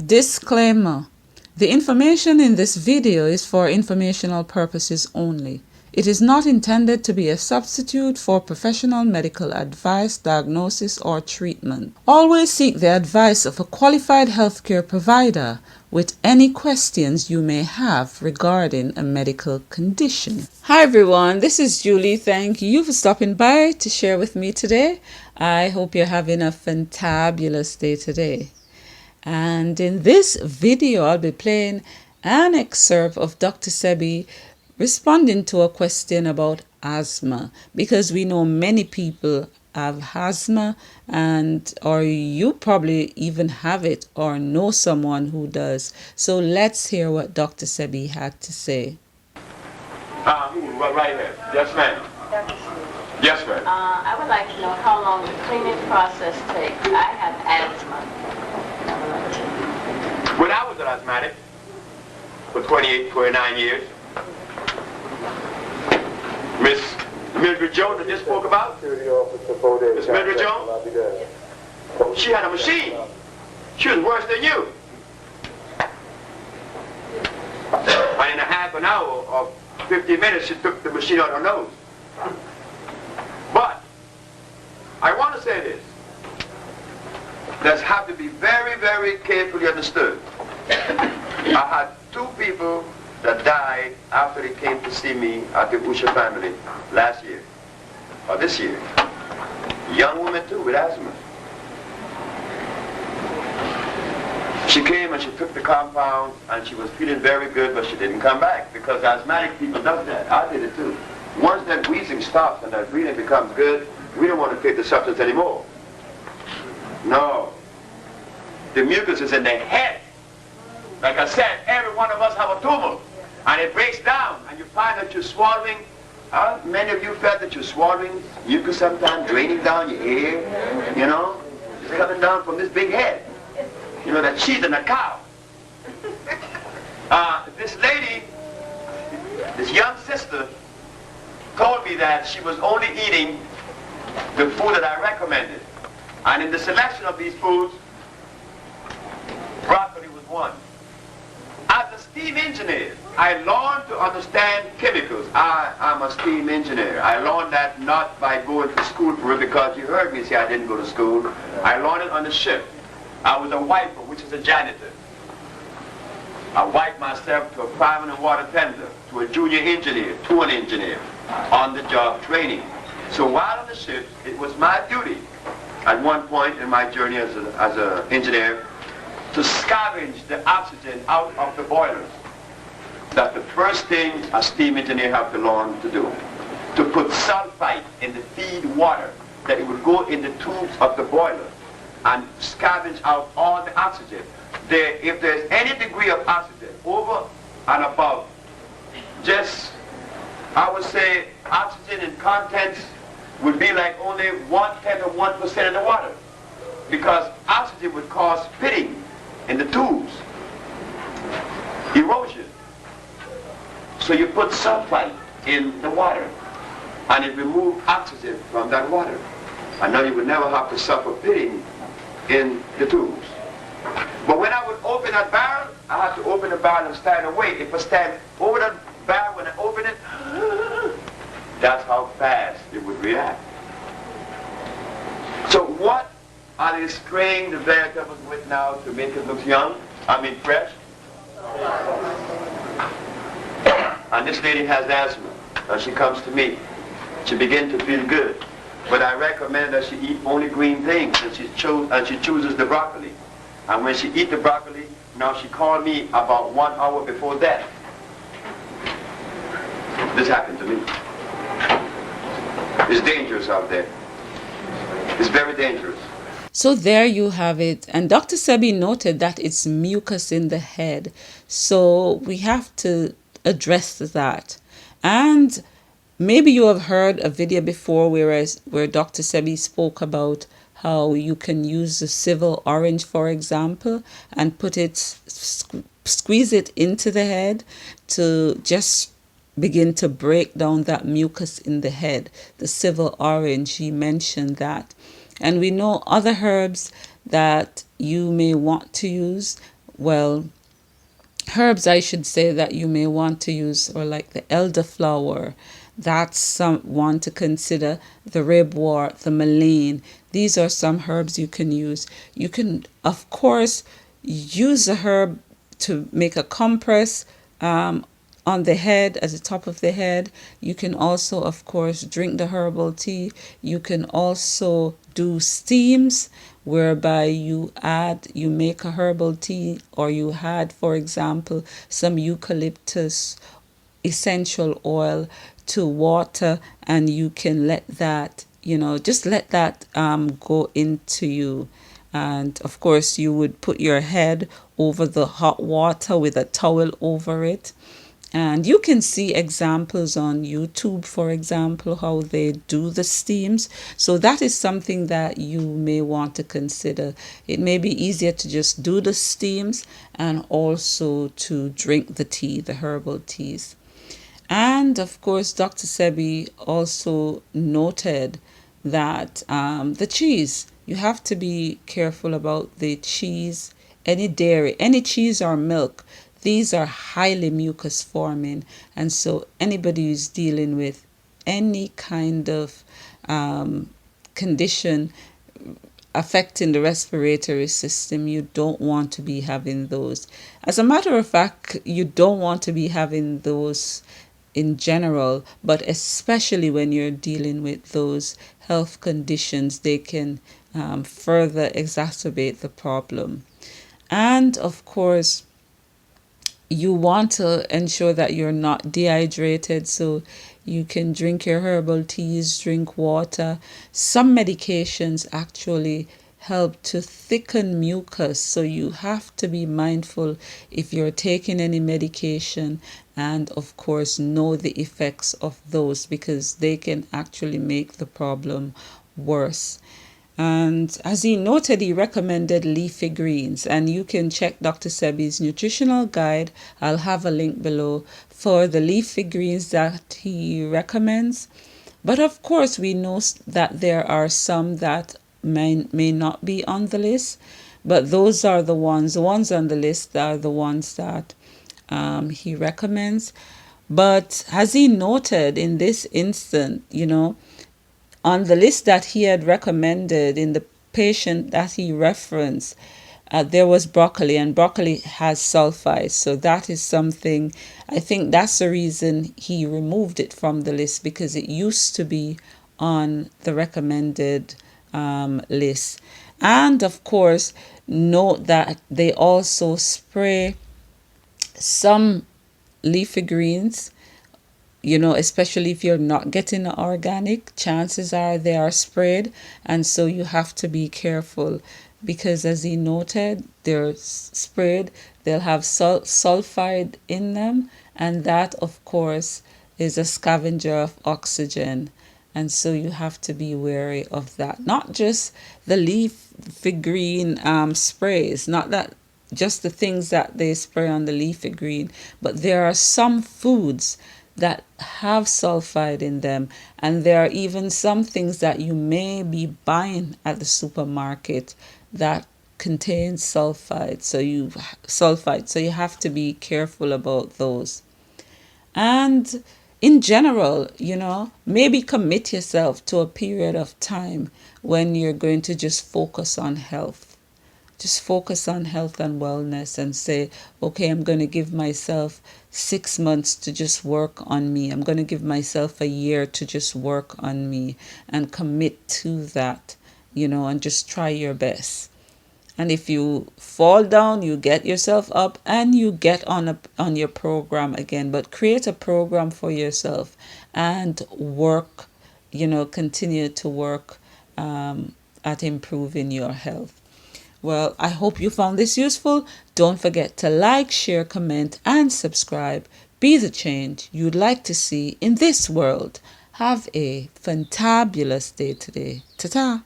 Disclaimer: the information in this video is for informational purposes only. It is not intended to be a substitute for professional medical advice, diagnosis, or treatment. Always seek the advice of a qualified healthcare provider with any questions you may have regarding a medical condition. Hi everyone, this is Julie. Thank you for stopping by to share with me today. I hope you're having a fantabulous day today. And in this video, I'll be playing an excerpt of Dr. Sebi responding to a question about asthma, because we know many people have asthma, or you probably even have it or know someone who does. So let's hear what Dr. Sebi had to say. Right here. Yes, ma'am. Yes, ma'am. I would like to know how long the cleaning process takes. I have asthma. When I was an asthmatic for 28, 29 years, Miss Mildred Jones that just spoke about, Miss Mildred Jones, she had a machine. She was worse than you. And in a half an hour or 50 minutes, she took the machine out her nose. But I want to say this. That have to be very, very carefully understood. I had two people that died after they came to see me at the Usha family last year, or this year. Young woman too with asthma. She came and she took the compound and she was feeling very good, but she didn't come back because asthmatic people does that. I did it too. Once that wheezing stops and that breathing becomes good, we don't want to take the substance anymore. No. The mucus is in the head. Like I said, every one of us have a tumor. And it breaks down. And you find that you're swallowing. Many of you felt that you're swallowing mucus sometimes, draining down your ear. You know? It's coming down from this big head. You know, that she's in a cow. This lady, this young sister, told me that she was only eating the food that I recommended. And in the selection of these foods, broccoli was one. As a steam engineer, I learned to understand chemicals. I'm a steam engineer. I learned that not by going to school for it, because you heard me say I didn't go to school. I learned it on the ship. I was a wiper, which is a janitor. I wiped myself to a fireman and water tender, to a junior engineer, to an engineer, on-the-job training. So while on the ship, it was my duty at one point in my journey as an engineer, to scavenge the oxygen out of the boilers. That's the first thing a steam engineer has to learn to do. To put sulfite in the feed water, that it would go in the tubes of the boiler and scavenge out all the oxygen. If there's any degree of oxygen over and above, just, I would say, oxygen in contents would be like only 1/10 of 1% in the water, because oxygen would cause pitting in the tubes, erosion. So you put sulfite in the water and it removes oxygen from that water, and now you would never have to suffer pitting in the tubes. But when I would open that barrel, I had to open the barrel and stand away. If I stand over that barrel when I open it, that's how fast it would react. So what are they spraying the vegetables with now to make it look young? I mean fresh? And this lady has asthma, and she comes to me. She begins to feel good. But I recommend that she eat only green things, and she chooses the broccoli. And when she eats the broccoli, now she called me about 1 hour before that. This happened to me. It's dangerous out there. It's very dangerous. So there you have it. And Dr. Sebi noted that it's mucus in the head. So we have to address that. And maybe you have heard a video before where Dr. Sebi spoke about how you can use the civil orange, for example, and put it, squeeze it into the head to just begin to break down that mucus in the head. The civil orange, he mentioned that. And we know other herbs that you may want to use. Well, herbs I should say that you may want to use, or like the elderflower, that's some one to consider. The ribwort, the mullein, these are some herbs you can use. You can of course use a herb to make a compress on the head, at the top of the head. You can also of course drink the herbal tea. You can also do steams whereby you make a herbal tea, or you had, for example, some eucalyptus essential oil to water, and you can let that, just let that go into you. And of course you would put your head over the hot water with a towel over it. And you can see examples on YouTube, for example, how they do the steams. So that is something that you may want to consider. It may be easier to just do the steams and also to drink the tea, the herbal teas. And of course, Dr. Sebi also noted that the cheese, you have to be careful about the cheese, any dairy, any cheese or milk. These are highly mucus forming. And so anybody who's dealing with any kind of condition affecting the respiratory system, you don't want to be having those. As a matter of fact, you don't want to be having those in general, but especially when you're dealing with those health conditions, they can further exacerbate the problem. And of course, you want to ensure that you're not dehydrated, so you can drink your herbal teas, drink water. Some medications actually help to thicken mucus, so you have to be mindful if you're taking any medication, and of course know the effects of those, because they can actually make the problem worse. And as he noted, he recommended leafy greens, and you can check Dr. Sebi's nutritional guide. I'll have a link below for the leafy greens that he recommends. But of course, we know that there are some that may not be on the list, but those are the ones on the list are the ones that he recommends. But as he noted in this instant, on the list that he had recommended in the patient that he referenced, there was broccoli, and broccoli has sulfites. So that is something, I think that's the reason he removed it from the list, because it used to be on the recommended list. And of course, note that they also spray some leafy greens, especially if you're not getting organic, chances are they are sprayed. And so you have to be careful, because as he noted, they're sprayed, they'll have sulfide in them, and that of course is a scavenger of oxygen. And so you have to be wary of that. Not just the leafy green sprays, not that just the things that they spray on the leafy green, but there are some foods that have sulfide in them, and there are even some things that you may be buying at the supermarket that contain sulfide. So you have to be careful about those. And in general, maybe commit yourself to a period of time when you're going to just focus on health. Just focus on health and wellness, and say, okay, I'm going to give myself 6 months to just work on me. I'm going to give myself a year to just work on me, and commit to that, and just try your best. And if you fall down, you get yourself up and you get on your program again. But create a program for yourself and work, continue to work at improving your health. Well, I hope you found this useful. Don't forget to like, share, comment, and subscribe. Be the change you'd like to see in this world. Have a fantabulous day today. Ta-ta.